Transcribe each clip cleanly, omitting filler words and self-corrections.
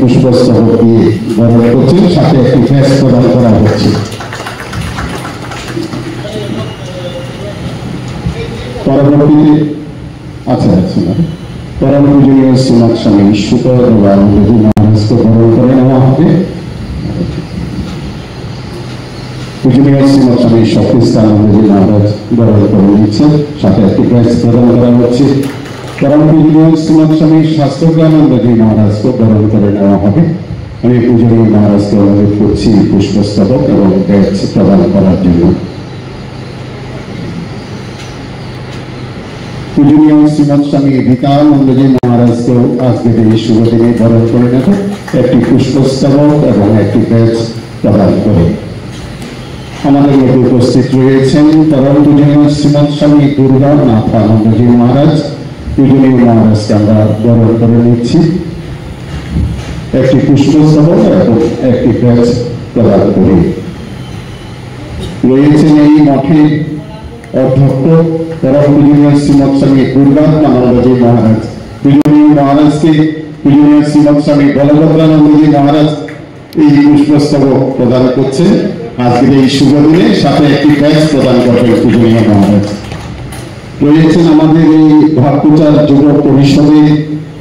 পুষ্পস্তবক দিয়ে বরণ করছেন, সাথে একটি ব্যাজ প্রদান করা হচ্ছে। পরবর্তীতে পরম পূজনীয় শ্রীমৎ স্বামী ঈশ্বর আনন্দজি মহারাজকে বরণ করে নেওয়া হবে। পূজনীয় শ্রীমৎ স্বামী সতীশানন্দজি মহারাজ বরণ করে নিচ্ছেন, সাথে একটি ব্যাজ প্রদান করা হচ্ছে। পরম পূজনীয় শ্রীমৎ স্বামী শাস্ত্রানন্দজি মহারাজকে বরণ করে নেওয়া হবে। আমি পূজনীয় মহারাজকে অনুরোধ করছি পুষ্পস্তবক এবং ব্যাজ প্রদান করার জন্য। পূজনীয় শ্রীমৎ স্বামী বিকানন্দজি মহারাজকেও আজকের এই শুভ দিনে বরণ করে নেব, একটি পুষ্পস্তবক এবং একটি ব্যাজ প্রদান করে। আমাদের মধ্যে উপস্থিত রয়েছেন পরম পূজনীয় শ্রীমৎ স্বামী দুর্গানাথানন্দজি মহারাজ। পূজনীয় মহারাজকে আমরা বরণ করে নিচ্ছি, একটি পুষ্পস্তবক এবং একটি ব্যাজ প্রদান করি। রয়েছেন এই মঠে অধ্যক্ষ পরম পূজনীয় শ্রীমৎ স্বামী দুর্গানাথানন্দজি মহারাজ। পূজনীয় মহারাজকে পূজনীয় শ্রীমৎ স্বামী বলভদ্রানন্দজি মহারাজ এই পুষ্পস্তবক প্রদান করছেন আজকের এই শুভ দিনে, সাথে একটি ব্যাজ প্রদান করবেন পূজনীয় মহারাজ। রয়েছেন আমাদের এই ভক্তচার যুব পরিষদের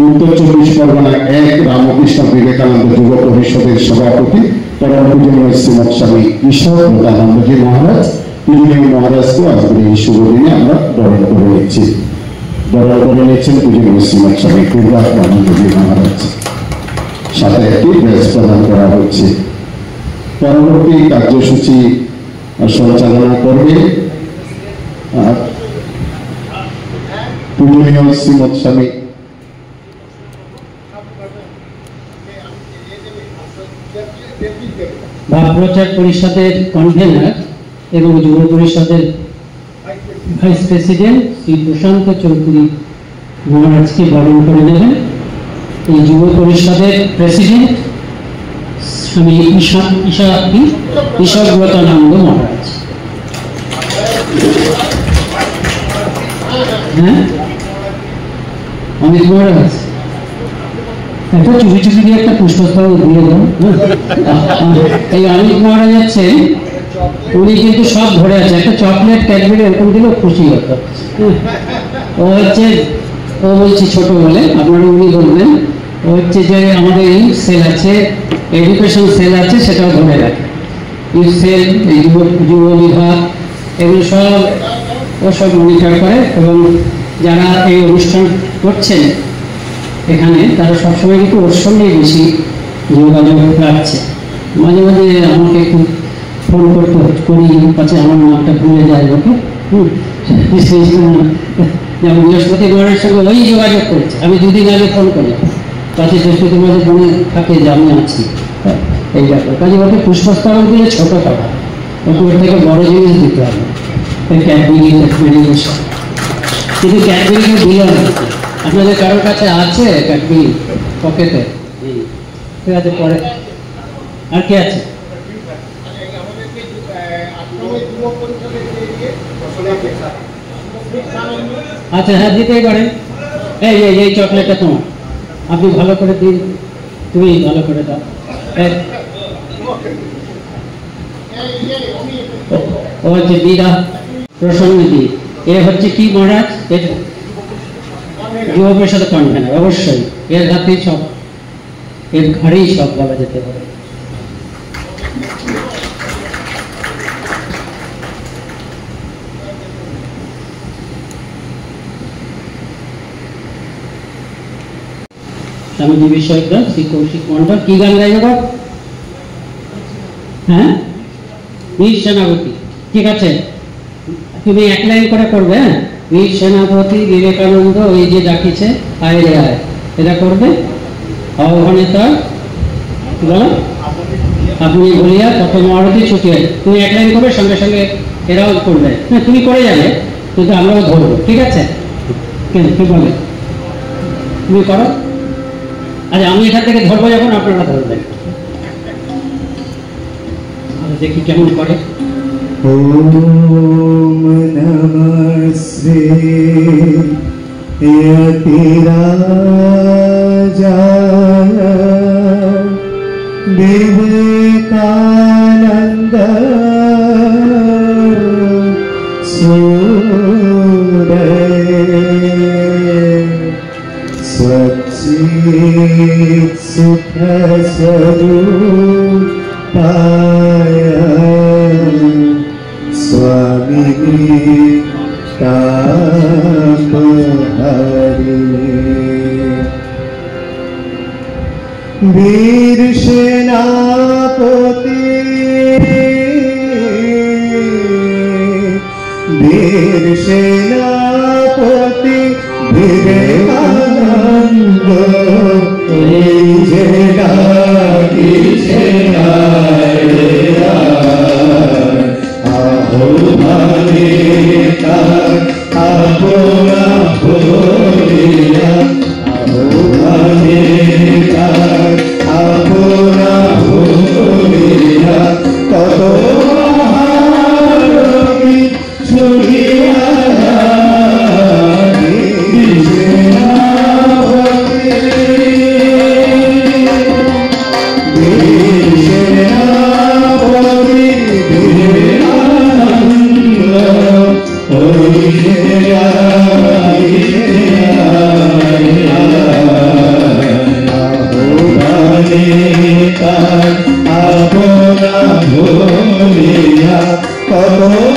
উত্তর 24 পরগনা 1 রামকৃষ্ণ বিবেকানন্দ যুব পরিষদের সভাপতি পরম পূজনীয় শ্রীমৎ স্বামী ঈশ্বরানন্দজি মহারাজ। পূজনীয় মহারাজকে আজকের এই শুভ দিনে আমরা বরণ করে নিচ্ছি। বরণ করে নিচ্ছেন পূজনীয় শ্রীমৎ স্বামী দুর্গানাথানন্দজি মহারাজ, সাথে একটি ব্যাজ প্রদান করা হচ্ছে। পরবর্তী কার্যসূচি সঞ্চালনা করবে পূজনীয় শ্রীমৎ স্বামী ভাব প্রচার পরিষদের কনভেনার এবং যুব পরিষদের ভাইস প্রেসিডেন্ট শ্রী প্রশান্ত চৌধুরী মহারাজকে বরণ করে নেবেন। এই যুব পরিষদের প্রেসিডেন্ট স্বামী ঈশ্বরব্রতানন্দ মহারাজ। হ্যাঁ, অমিত মহারাজ একটা চুপি চুপি দিয়ে একটা পুষ্পস্তবক দিয়ে দাও। এই অমিত মহারাজ আছেন, উনি কিন্তু সব ধরে আছে। একটা চকলেট ক্যাডবেরি এরকম দিলেও খুশি হতো। ও হচ্ছে, ও বলছি ছোট বলে, আপনারা উনি বলবেন। ও হচ্ছে যে আমাদের এই সেল আছে, এডুকেশন সেল আছে, সেটাও ধরে রাখে। ইউথ সেল, এই যুব বিভাগ, এগুলো সব ও সব মনিটর করে। এবং যারা এই অনুষ্ঠান করছেন এখানে, তারা সবসময় কিন্তু ওর সঙ্গেই বেশি যোগাযোগ রাখছে। মাঝে মাঝে আমাকে একটু ফোন করতে করি, পাচ্ছে আমার নামটা ভুলে যায় ওকে। যেমন বৃহস্পতিবারের সঙ্গে ওই যোগাযোগ করছে, আমি 2 দিন আগে ফোন করলাম, পাচ্ছে বৃহস্পতিবারের মনে থাকে যে আমি আছি। এই ব্যাপার কাজে ওকে পুষ্পস্তবক দিলে ছোট কথা, ওকে ওর থেকে বড় জিনিস দিতে হবে। ক্যাডবেরি সব, কিন্তু ক্যাডবেরি দিল না। আপনাদের কারোর কাছে আছে ক্যাডবেরি পকেটে? ঠিক আছে, পরে আর কি আছে? আচ্ছা, হ্যাঁ দিতেই পারেন। এই চকলেটটা তোমার, আপনি ভালো করে দিন, তুমি ভালো করে দাও। ও হচ্ছে বীরা প্রসন্নজি। এ হচ্ছে কি মহারাজ? যুব পরিষদ কনভেনার। অবশ্যই এর হাতেই সব, এর ঘরেই সব বলা যেতে পারে। স্বামীজি বিষয়টা শ্রী কৌশিক মন্ডল কি গান গাইবে? হ্যাঁ, বীর সেনাপতি। ঠিক আছে, তুমি 1 লাইন করে করবে। হ্যাঁ, বীর সেনাপতি বিবেকানন্দ ওই যে ডাকিছে আয় রে আয়, এটা করবে। আহ্বানে তার বলো আপনি বলিয়া কত মহারথী ছুটি হয়। তুমি 1 লাইন করবে, সঙ্গে সঙ্গে এরাও করবে। হ্যাঁ, তুমি করে যাবে, কিন্তু আমরাও ধরবো। ঠিক আছে, কি বলে তুমি করো। আচ্ছা, আমি এখান থেকে ধরবো, যখন আপনারা ধরবেন। দেখি কেমন করে। ওম নমস্তে यतिराजाय विवेकानंद स्वचित सुख स्वरूपाय स्वामी तापहरे वीर सेनापति विवेकानंद आहो मानिका आपोना भोलिया आहो मानिका आपोना भोलिया ततो महारवि छुड़िया Oh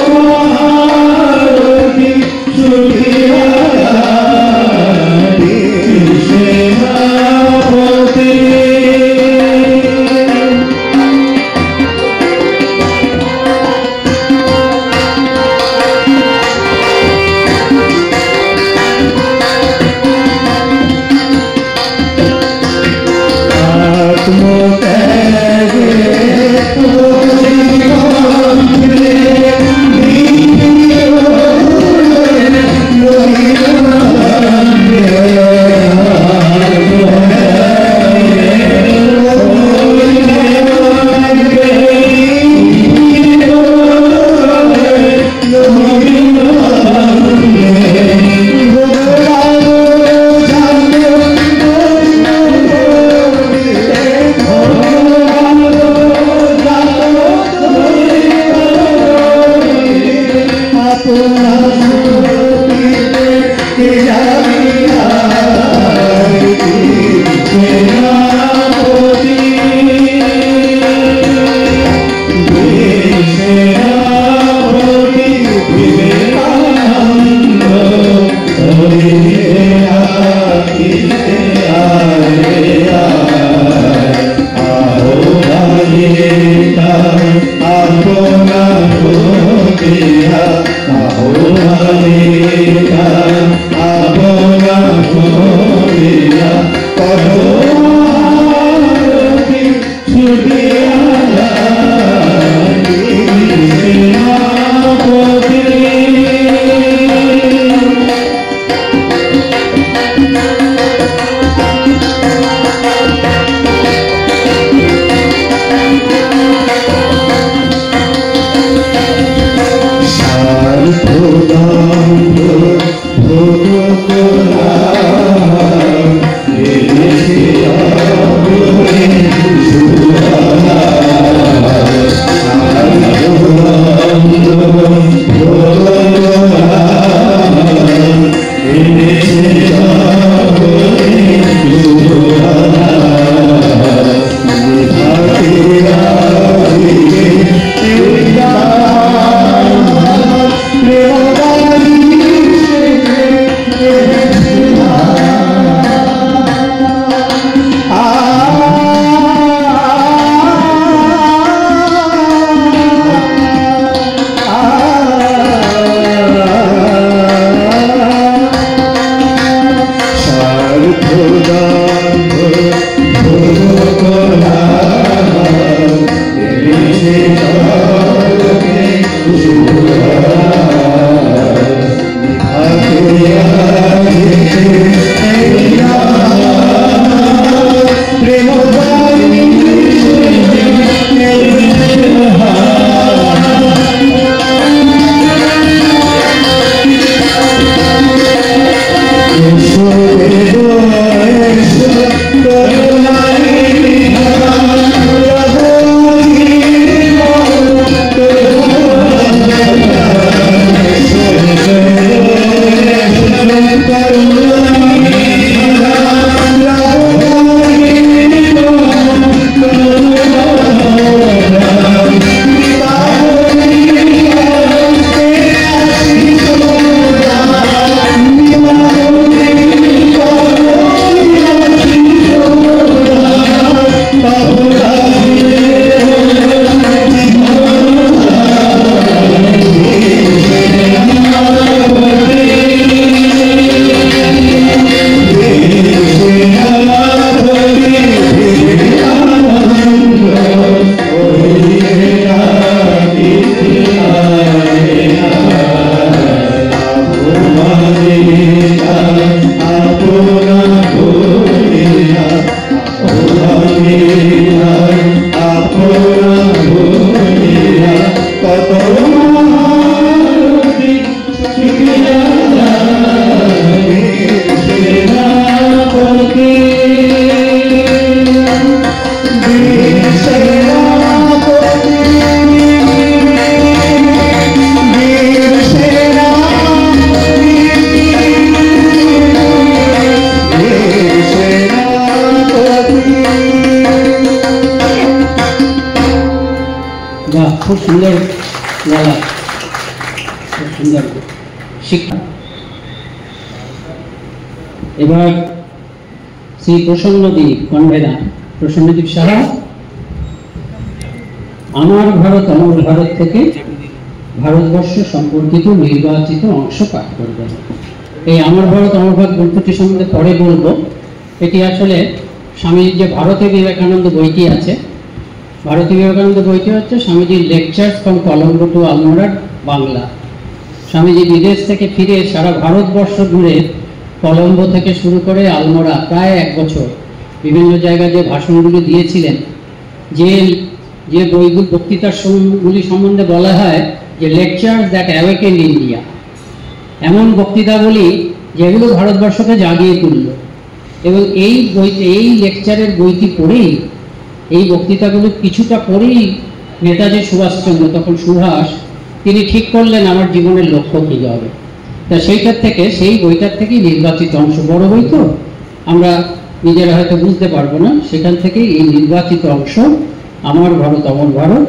ভুলিয়া কত মহারথী শিখিয়া যায় সেনাপতি বীর সেনাপতি বীর সেনাপতি বীর সেনাপতি। বাহ, খুব সুন্দর গলা, খুব সুন্দর শিক্ষা। এবার শ্রী প্রসন্নদীপ কনভেনার প্রসন্নদীপ সাহা আমার ভারত অমর ভারত থেকে ভারতবর্ষ সম্পর্কিত নির্বাচিত অংশ পাঠ করবেন। এই আমার ভারত অমর ভারত গ্রন্থটি সম্বন্ধে পরে বলবো। এটি আসলে স্বামীজির যে ভারতে বিবেকানন্দ বইটি আছে, ভারতীয় বিবেকানন্দ বইটি হচ্ছে স্বামীজির lectures from Colombo to Almora Bangla. Swamiji বিদেশ থেকে ফিরে সারা ভারতবর্ষ ঘুরে কলম্বো থেকে শুরু করে আলমোড়া প্রায় 1 বছর বিভিন্ন জায়গায় যে ভাষণগুলি দিয়েছিলেন, যে যে বইগুলি বক্তৃতাগুলি সম্বন্ধে বলা হয় যে লেকচার্স দ্যাট অ্যাওয়েকেন্ড ইন্ডিয়া, এমন বক্তৃতাগুলি যেগুলো ভারতবর্ষকে জাগিয়ে তুলল। এবং এই বইতে, এই লেকচারের বইটি পড়েই, এই বক্তৃতাগুলো কিছুটা পরেই নেতাজি সুভাষচন্দ্র, তখন সুভাষ, তিনি ঠিক করলেন আমার জীবনের লক্ষ্য কী হবে। তা সেইটার থেকে, সেই বইটার থেকেই নির্বাচিত অংশ, বড় বই তো আমরা নিজেরা হয়তো বুঝতে পারবো না, সেখান থেকেই এই নির্বাচিত অংশ আমার ভারত অমর ভারত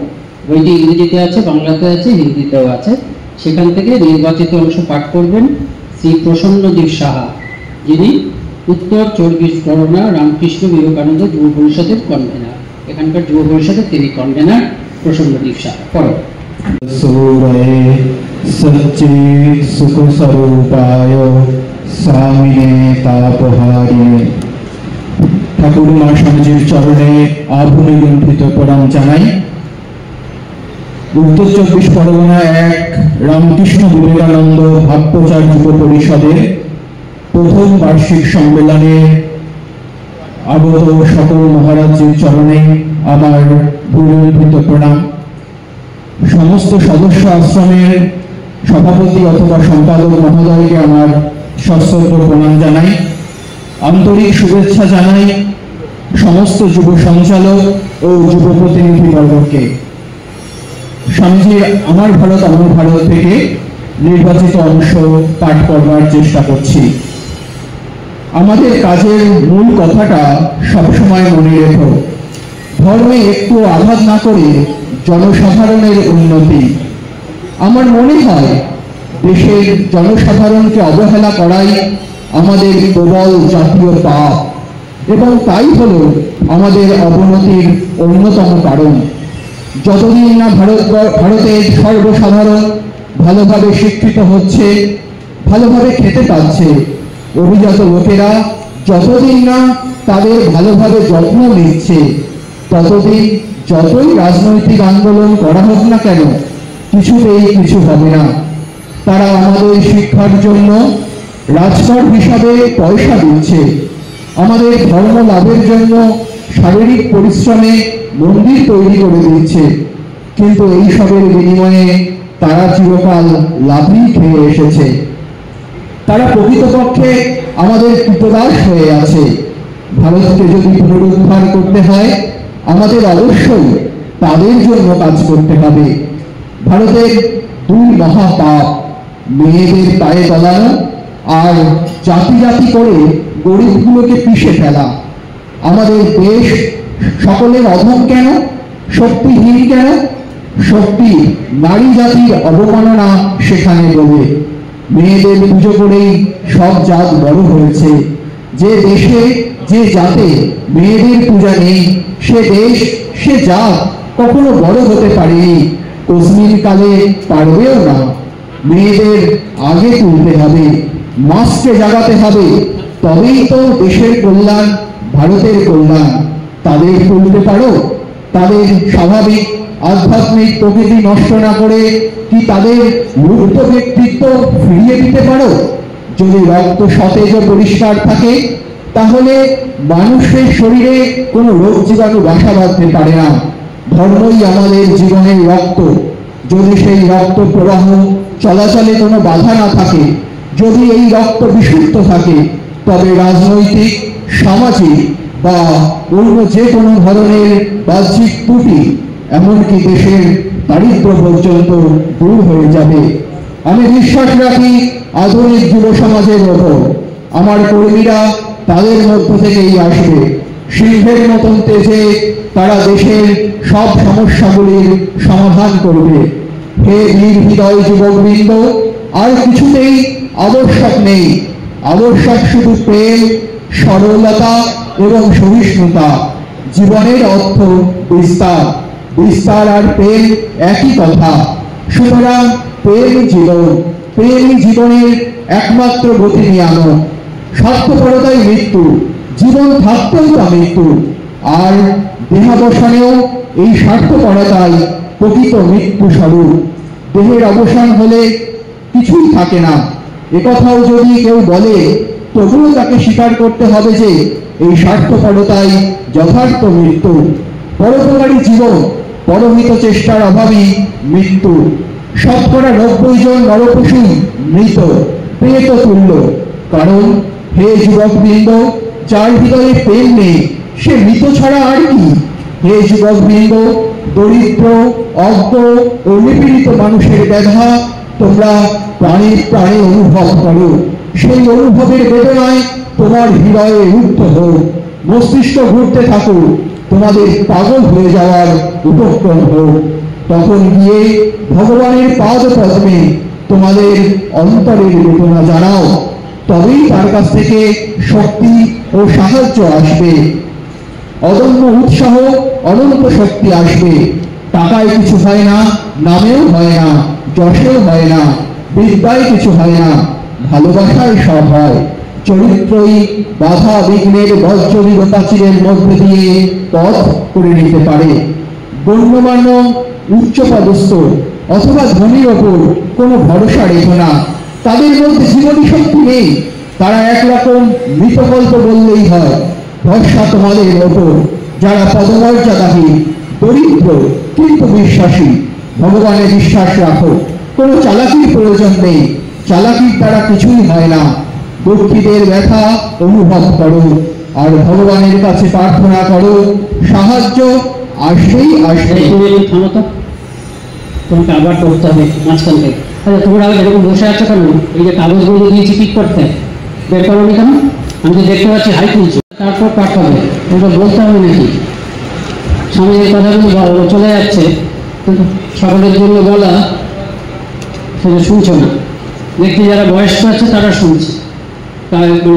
বইটি ইংরেজিতে আছে, বাংলাতে আছে, হিন্দিতেও আছে। সেখান থেকে নির্বাচিত অংশ পাঠ করবেন শ্রী প্রসন্নদীপ সাহা, যিনি উত্তর 24 পরগনা রামকৃষ্ণ বিবেকানন্দ যুব পরিষদের কনভেনার। এখানকার যুব পরিষদের তিনি কনভেনার প্রসন্নদীপ সাহা। পড়ো। सूरये सच्चित् सुख स्वरूपाय स्वामिने तापहारिणे। ঠাকুর মা স্বামীজির চরণে আভূমিলম্বিত প্রণাম জানাই। উত্তর 24 পরগনা 1 রামকৃষ্ণ বিবেকানন্দ ভাবপ্রচার যুব পরিষদের প্রথম বার্ষিক সম্মেলনে আগত সকল মহারাজের চরণে আমার ভূমিলম্বিত প্রণাম। সমস্ত সদস্য আশ্রমের সভাপতি অথবা সম্পাদক মহোদয়কে আমার সশ্রদ্ধ প্রণাম জানাই। আন্তরিক শুভেচ্ছা জানাই সমস্ত যুব সঞ্চালক ও যুব প্রতিনিধিবর্গকে। স্বামীজি আমার ভারত অমর ভারত থেকে নির্বাচিত অংশ পাঠ করবার চেষ্টা করছি। আমাদের কাজের মূল কথাটা সবসময় মনে রেখো, ধর্মে একটু আঘাত না করে জনসাধারণের উন্নতি। আমার মনে হয় দেশের জনসাধারণকে অবহেলা করাই আমাদের প্রবল জাতীয় পাপ, এবং তাই হলো আমাদের অবনতির অন্যতম কারণ। যতদিন না ভারতের সর্বসাধারণ ভালোভাবে শিক্ষিত হচ্ছে, ভালোভাবে খেতে পাচ্ছে, অভিজাত লোকেরা যতদিন না তাদের ভালোভাবে যত্ন নিচ্ছে, ততদিন যতই রাজনৈতিক আন্দোলন করা হোক না কেন, কিছুতেই কিছু হবে না। তারা আমাদের শিক্ষার জন্য রাজকর হিসাবে পয়সা দিচ্ছে, আমাদের ধর্ম লাভের জন্য শারীরিক পরিশ্রমে মন্দির তৈরি করে দিচ্ছে, কিন্তু এইসবের বিনিময়ে তারা চিরকাল লাভই খেয়ে এসেছে। তারা প্রকৃতপক্ষে আমাদের কৃতদাস হয়ে আছে। ভারতকে যদি পুনরুদ্ধার করতে হয়, আমাদের অবশ্যই তাদের জন্য কাজ করতে হবে। ভারতের 2 মহাপাপ, মেয়েদের পায়ে দলানো আর জাতি জাতি করে গরিবগুলোকে পিষে ফেলা। আমাদের দেশ সকলের অধম কেন, শক্তিহীন কেন? শক্তি নারী জাতির অবমাননা সেখানে বলে। মেয়েদের পুজো করেই সব জাত বড় হয়েছে। যে দেশে, যে জাতে মেয়েদের পূজা নেই, সে দেশ, সে জাত কখনো বড় হতে পারেনি, কোসমিন কালে পারবেও না। মেয়েদের আগে তুলতে হবে, মাসকে জাগাতে হবে, তবেই তো দেশের কল্যাণ, ভারতের কল্যাণ। তাদের তুলতে পারো? তাদের স্বাভাবিক আধ্যাত্মিক প্রকৃতি নষ্ট না করে কি তাদের মুক্ত ব্যক্তিত্ব ফিরিয়ে দিতে পারো? যদি রক্ত সতেজ ও পরিষ্কার থাকে, তাহলে মানুষের শরীরে কোনো রোগ জীবাণু বাসা বাঁধতে পারে না। ধর্মই আমাদের জীবনের রক্ত। যদি সেই রক্ত প্রবাহ চলাচলে কোনো বাধা না থাকে, যদি এই রক্ত বিশুদ্ধ থাকে, তবে রাজনৈতিক, সামাজিক বা অন্য যে কোনো ধরনের বাহ্যিক ত্রুটি, এমনকি দেশের দারিদ্র পর্যন্ত দূর হয়ে যাবে। আমি বিশ্বাস রাখি আধুনিক যুব সমাজের ওপর। আমার কর্মীরা তাদের মধ্য থেকেই আসবে। সিংহের মতন তেজে তারা দেশের সব সমস্যাগুলির সমাধান করবে। হে বীর হৃদয় যুবকবৃন্দ, আর কিছুতেই আবশ্যক নেই। আবশ্যক শুধু প্রেম, সরলতা এবং সহিষ্ণুতা। জীবনের অর্থ বিস্তার। বিস্তার আর প্রেম একই কথা। সুতরাং প্রেমই জীবন। প্রেমই জীবনের একমাত্র গতি নিয়ামক। স্বার্থপরতাই মৃত্যু। জীবন থাকতেও তা মৃত্যু। আর দেহাবসানেও এই স্বার্থপরতাই প্রকৃত মৃত্যু স্বরূপ। দেহের অবসান হলে কিছুই থাকে না, একথাও যদি কেউ বলে, তবুও তাকে স্বীকার করতে হবে যে এই স্বার্থপরতাই যথার্থ মৃত্যু। পরোপকারী জীবন, পরহিত চেষ্টার অভাবই মৃত্যু। শতকরা 90 জন নরপশু মৃত, প্রেত তুল্য। কারণ হে যুবকবৃন্দ, যার হৃদয়ে প্রেম নেই সে মৃত ছাড়া আর কি? হে যুবকবৃন্দ, দরিদ্র, অজ্ঞ ও নিপীড়িত মানুষের ব্যথা তোমরা প্রাণে প্রাণে অনুভব করো। সেই অনুভবের বেদনায় তোমার হৃদয়ে উঠতে হোক, মস্তিষ্ক ঘুরতে থাকো, তোমাদের পাগল হয়ে যাওয়ার উপক্রম হোক। তখন গিয়ে ভগবানের পাদ পদ্মে তোমাদের অন্তরের বেদনা জানাও। তবেই তার কাছ থেকে শক্তি ও সাহায্য আসবে। অদম্য উৎসাহ, অনন্ত শক্তি আসবে। টাকায় কিছু হয় না, নামেও হয় না, যশেও হয় না, বিদ্যায় কিছু হয় না, ভালোবাসায় সব হয়। চরিত্রই বাধা বিঘ্নের বজ্রবিদ প্রাচীরের মধ্যে দিয়ে পথ করে নিতে পারে। গণ্যমান্য, উচ্চপদস্থ অথবা ধনীর ওপর কোনো ভরসা রেখো না। তাদের মধ্যে জীবনী শক্তি নেই, তারা একরকম মৃতকল্প বললেই হয়। ভরসা তোমাদের ওপর, যারা পদমর্যাদাহীন, দরিদ্র কিন্তু বিশ্বাসী। ভগবানে বিশ্বাস রাখো, কোনো চালাকির প্রয়োজন নেই। চালাকির দ্বারা কিছুই হয় না। দুঃখীদের ব্যথা অনুভব করো আর ভগবানের কাছে প্রার্থনা করো, সাহায্য আসবেই আসবে। তোমাকে আবার করতে হবে মাঝখান থেকে। আচ্ছা, তোমরা এরকম বসে আছো কেন? এই যে কাগজগুলো দিয়েছি ঠিক করতে, বের করো নি কেন? আমি তো দেখতে পাচ্ছি হাই তুলছি, তারপর পাঠাবে। ওটা বলতে হবে নাকি? সামনে এই কথাগুলো চলে যাচ্ছে, কিন্তু সকলের জন্য বলা, সেটা শুনছো না। দেখছি যারা বয়স্ক আছে তারা শুনছে,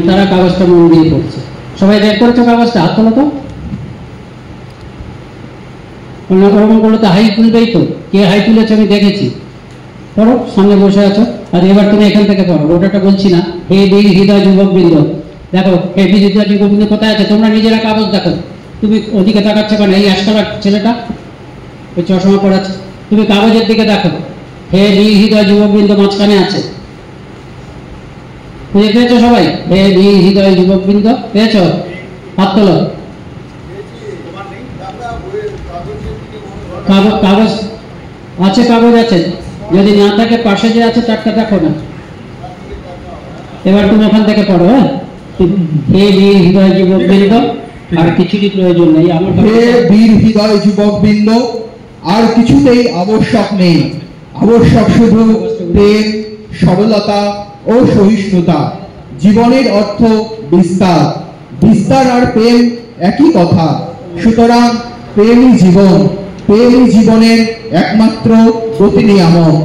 তারা কাগজটা মন দিয়ে পড়ছে। সবাই বের করেছো কাগজটা? হাত তোলো তো। অন্যরকম করলে তো হাই তুলবেই তো। কে হাই তুলেছে আমি দেখেছি। পড়ো, সামনে বসে আছো। আর এবার তুমি এখান থেকে পড়ো, ওটাটা বলছি না। হে বীর হৃদয় যুবকবৃন্দ, দেখো হে বীর হৃদয় যুবকবৃন্দ কোথায় আছে? তোমরা নিজেরা কাগজ দেখো। তুমি ওদিকে তাকাচ্ছ কেন? এই আশকাবার ছেলেটা ওই চশমা পড়াচ্ছে, তুমি কাগজের দিকে দেখো। হে বীর হৃদয় যুবকবৃন্দ মাঝখানে আছে। খুঁজে পেয়েছো সবাই? হে বীর হৃদয় যুবকবৃন্দ পেয়েছো? হাত তোলো। কাগজ আছে, কাগজ আছে। যদি না থাকে পাশে যে আছে চারটা দেখো না। এবার তুমি ওখান থেকে পড়ো। হ্যাঁ, হে বীর হৃদয় যুবকবৃন্দ, আর কিছুরই প্রয়োজন নেই আমার। হে বীর হৃদয় যুবকবৃন্দ, আর কিছুতেই আবশ্যক নেই। আবশ্যক শুধু প্রেম, সরলতা ও সহিষ্ণুতা। জীবনের অর্থ বিস্তার। বিস্তার আর প্রেম একই কথা। সুতরাং প্রেমই জীবন। প্রেমই জীবনের একমাত্র গতি নিয়ামক।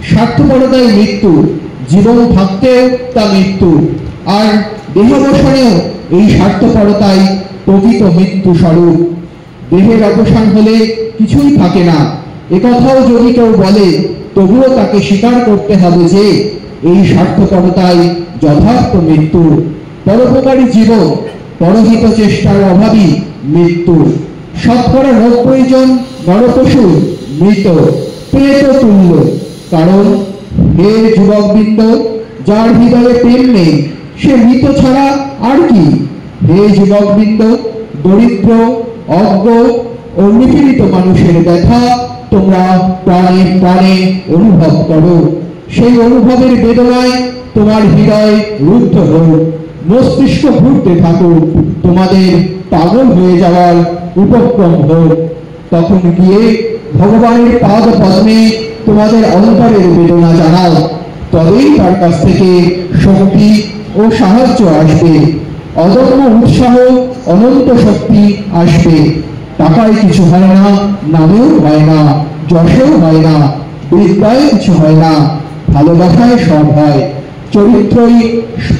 স্বার্থপরতাই মৃত্যু। জীবন থাকতেও তা মৃত্যু। আর দেহাবসানেও এই স্বার্থপরতাই প্রকৃত মৃত্যু স্বরূপ। দেহের অবসান হলে কিছুই থাকে না, একথাও যদি কেউ বলে, তবুও তাকে স্বীকার করতে হবে যে এই স্বার্থপরতাই যথার্থ মৃত্যু। পরোপকারী জীবন, পরহিত চেষ্টার অভাবই মৃত্যু। শতকরা 90 জন নরপশু মৃত, প্রেত তুল্য। কারণ হে যুবকবৃন্দ, যার হৃদয়ে প্রেম নেই সে মৃত ছাড়া আর কি? হে যুবকবৃন্দ, দরিদ্র, অজ্ঞ ও ও নিপীড়িত মানুষের ব্যথা তোমরা প্রাণে প্রাণে অনুভব করো। সেই অনুভবের বেদনায় তোমার হৃদয় রুদ্ধ হোক, মস্তিষ্ক ঘুরতে থাকুক, তোমাদের পাগল হয়ে যাওয়ার উপক্রম হোক। তখন গিয়ে ভগবানের পাদ পদ্মে তোমাদের অন্তরের বেদনা জানাও, তবেই তার কাছ থেকে শক্তি ও সাহায্য আসবে, অদম্য উৎসাহ, অনন্ত শক্তি আসবে। টাকায় কিছু হয় না, নামেও হয় না, যশেও হয় না, বিদ্যায় কিছু হয় না, ভালোবাসায় সব হয়। চরিত্রই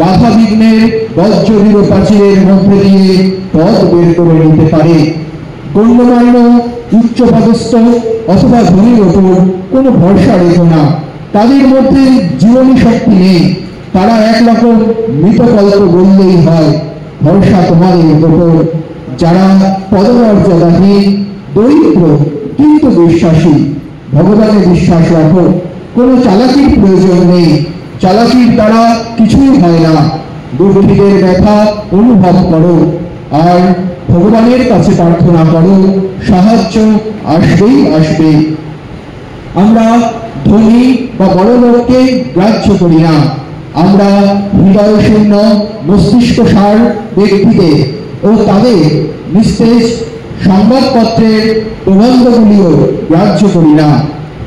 বাধা বিঘ্নের বজ্রদৃঢ় প্রাচীরের মধ্যে দিয়ে পথ বের করে নিতে পারে। গণ্যমান্য উচ্চপদস্থ অথবা ধনীর ওপর কোনো ভরসা রেখো না, তাদের মধ্যে জীবনী শক্তি নেই, তারা একরকম মৃতকল্প বললেই হয়। ভরসা তোমাদের ওপর, যারা পদমর্যাদাহীন, দরিদ্র কিন্তু বিশ্বাসী। ভগবানে বিশ্বাস রাখো, কোনো চালাকির প্রয়োজন নেই, চালাকির দ্বারা কিছুই হয় না। দুর্নীতির ব্যথা অনুভব করো আর ভগবানের কাছে প্রার্থনা করো, সাহায্য আসবেই আসবে। আমরা ধনী বা বড় লোককে গ্রাহ্য করি না, আমরা হৃদয় শূন্য মস্তিষ্ক সার ব্যক্তিদের ও তাদের নিস্তেজ সংবাদপত্রের প্রবন্ধগুলিও গ্রাহ্য করি না।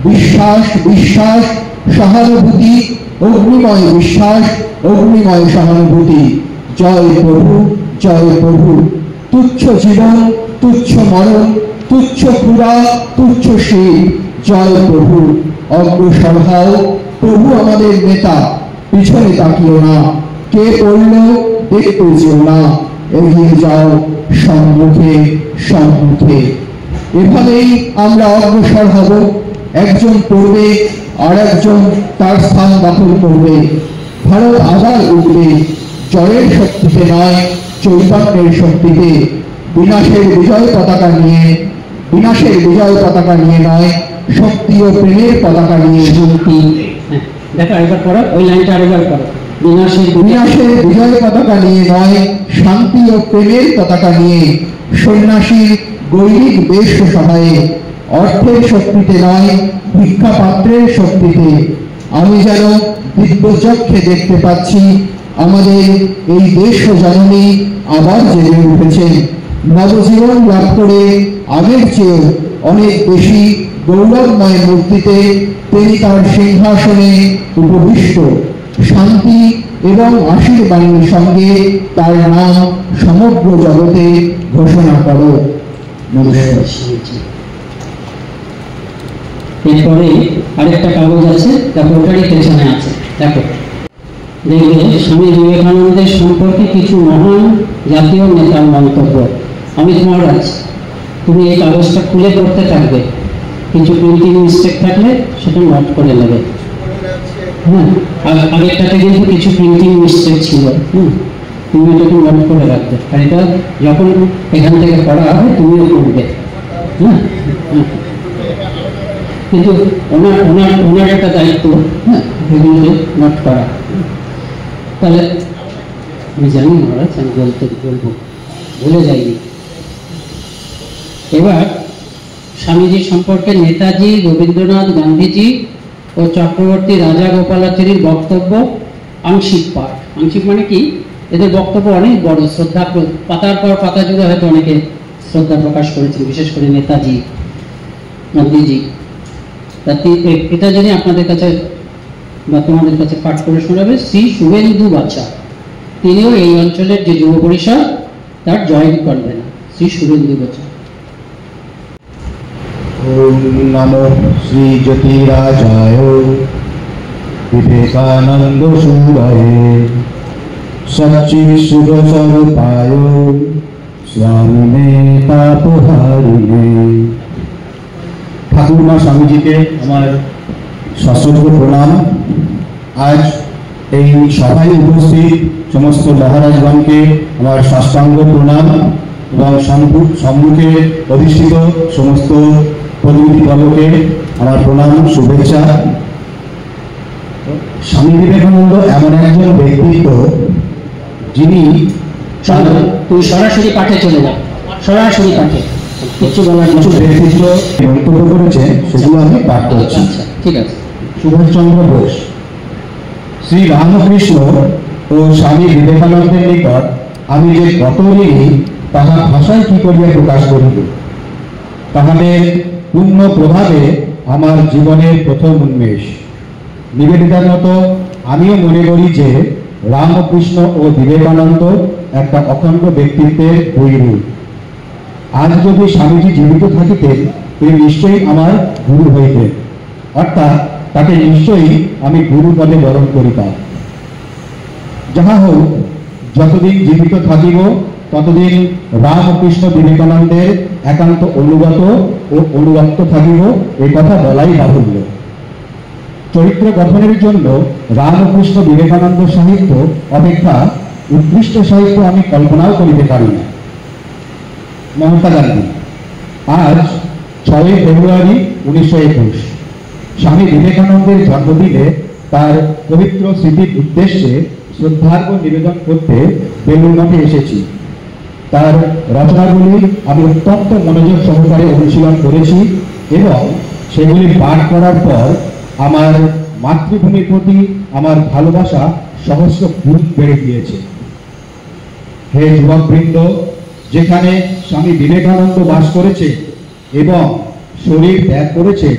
বিশ্বাস বিশ্বাস, সহানুভূতি, অগ্নিময় বিশ্বাস, অগ্নিময় সহানুভূতি। জয় প্রভু, জয় প্রভু। তুচ্ছ জীবন, তুচ্ছ মরণ, তুচ্ছ ক্ষুধা, তুচ্ছ শীল, জয় প্রভু। অগ্রসর হও, প্রভু আমাদের নেতা, পিছনে তাকিও না, কে পড়ল দেখতে যেও না, এগিয়ে যাও সম্মুখে সম্মুখে। এভাবেই আমরা অগ্রসর হব, একজন পড়বে আর একজন তার স্থান দখল করবে। ভারত আবার উঠবে, জয়ের শক্তিতে নয়, চৈতন্যের শক্তিতে। বিনাশের বিজয় পতাকা নিয়ে, বিনাশের বিজয় পতাকা নিয়ে নয়, শক্তি ও প্রেমের পতাকা নিয়ে। শক্তি, দেখো আরেকবার পড়ো, ওই লাইনটা আরেকবার পড়ো। বিনাশের বিজয় পতাকা নিয়ে নয়, শান্তি ও প্রেমের পতাকা নিয়ে। সন্ন্যাসীর গৈরিক বেশ সহায়ে, অর্থের শক্তিতে নয়, ভিক্ষা পাত্রের শক্তিতে। আমি যেন দিব্যচক্ষে দেখতে পাচ্ছি আমাদের এই দেশ জননী আবার জেগে উঠেছেন, নবজীবন লাভ করে আগের চেয়ে অনেক বেশি গৌরবময় মূর্তিতে তিনি তার সিংহাসনে উপবিষ্ট। শান্তি এবং আশীর্বাণীর সঙ্গে তার নাম সমগ্র জগতে ঘোষণা করো। এরপরে আরেকটা কাগজ আছে, দেখো ওটারই পেছনে আছে, দেখো দেখবে স্বামী বিবেকানন্দের সম্পর্কে কিছু মহান জাতীয় নেতার মন্তব্য। অমিত মহারাজ, তুমি এই কাগজটা খুলে পড়তে থাকবে, কিছু প্রিন্টিং মিস্টেক থাকলে সেটা নোট করে নেবে। হ্যাঁ, আগেরটাতে কিন্তু কিছু প্রিন্টিং মিস্টেক ছিল, তুমি এটাকে নোট করে রাখবে, আর এটা যখন এখান থেকে পড়া হবে তুমিও করবে। হ্যাঁ, কিন্তু ওনার ওনার ওনার একটা দায়িত্ব, হ্যাঁ, এগুলোকে নোট করা। তাহলে আমি জানি মহারাজ, আমি বলবো, ভুলে যাইনি। এবার স্বামীজি সম্পর্কে নেতাজি, রবীন্দ্রনাথ, গান্ধীজি ও চক্রবর্তী রাজা গোপালাচারীর বক্তব্য আংশিক পাঠ। আংশিক মানে কি, এদের বক্তব্য অনেক বড়, শ্রদ্ধা, পাতার পর পাতা জুড়ে হয়তো অনেকে শ্রদ্ধা প্রকাশ করেছেন, বিশেষ করে নেতাজি, গান্ধীজি। এটা যদি আপনাদের কাছে বা তোমাদের কাছে পাঠ করে শোনাবে শ্রী শুভেন্দু বাছা, তিনিও এই অঞ্চলের যে যুব পরিষদ তার জয়েন করবেন, শ্রী শুভেন্দু বাছা। ওম নমো শ্রী জ্যোতিরাজায় বিবেকানন্দ সুরায় সচ্চিৎ স্বরূপায় স্বামী তাপহারিণে। ঠাকুরমা স্বামীজিকে আমার সশ্রদ্ধ প্রণাম। আজ এই সভায় উপস্থিত সমস্ত মহারাজগণকে আমার সাষ্টাঙ্গ প্রণাম এবং সম্মুখে অধিষ্ঠিত সমস্ত প্রতিনিধিবর্গকে আমার প্রণাম, শুভেচ্ছা। স্বামী বিবেকানন্দ এমন একজন ব্যক্তিত্ব যিনি তুমি সরাসরি পাঠে চলে যাও, সরাসরি পাঠে। কিছু বলার কিছু ব্যক্তিত্ব মন্তব্য করেছেন, সেগুলো আমি পাঠ করছি। আচ্ছা, ঠিক আছে। সুভাষচন্দ্র বোস। শ্রী রামকৃষ্ণ ও স্বামী বিবেকানন্দের নিকট আমি যে কত ঋণী তাহা ভাষায় কি করিয়া প্রকাশ করিব। তাহাদের পূর্ণ প্রভাবে আমার জীবনের প্রথম উন্মেষ। নিবেদিতার মতো আমিও মনে করি যে রামকৃষ্ণ ও বিবেকানন্দ একটা অখণ্ড ব্যক্তিত্বের দুই রূপ। আজ যদি স্বামীজি জীবিত থাকিতেন, তিনি নিশ্চয়ই আমার গুরু হইতেন, অর্থাৎ তাকে নিশ্চয়ই আমি গুরু পদে বরণ করিতাম। যাহা হোক, যতদিন জীবিত থাকিব ততদিন রামকৃষ্ণ বিবেকানন্দের একান্ত অনুগত ও অনুরক্ত থাকিব, এই কথা বলাই বাহুল্য। চরিত্র গঠনের জন্য রামকৃষ্ণ বিবেকানন্দ সাহিত্য অপেক্ষা উৎকৃষ্ট সাহিত্য আমি কল্পনাও করিতে পারি না। মহাত্মা গান্ধী। আজ 6 ফেব্রুয়ারি 1921। স্বামী বিবেকানন্দের জন্মদিনে তার পবিত্র স্মৃতির উদ্দেশ্যে শ্রদ্ধার্ঘ্য নিবেদন করতে বেলুড় মঠে এসেছি। তার রচনাগুলি আমি অত্যন্ত মনোযোগ সহকারে অনুশীলন করেছি এবং সেগুলি পাঠ করার পর আমার মাতৃভূমির প্রতি আমার ভালোবাসা সহস্র গুণ বেড়ে গিয়েছে। হে যুবকবৃন্দ, যেখানে স্বামী বিবেকানন্দ বাস করেছে এবং শরীর ত্যাগ করেছে,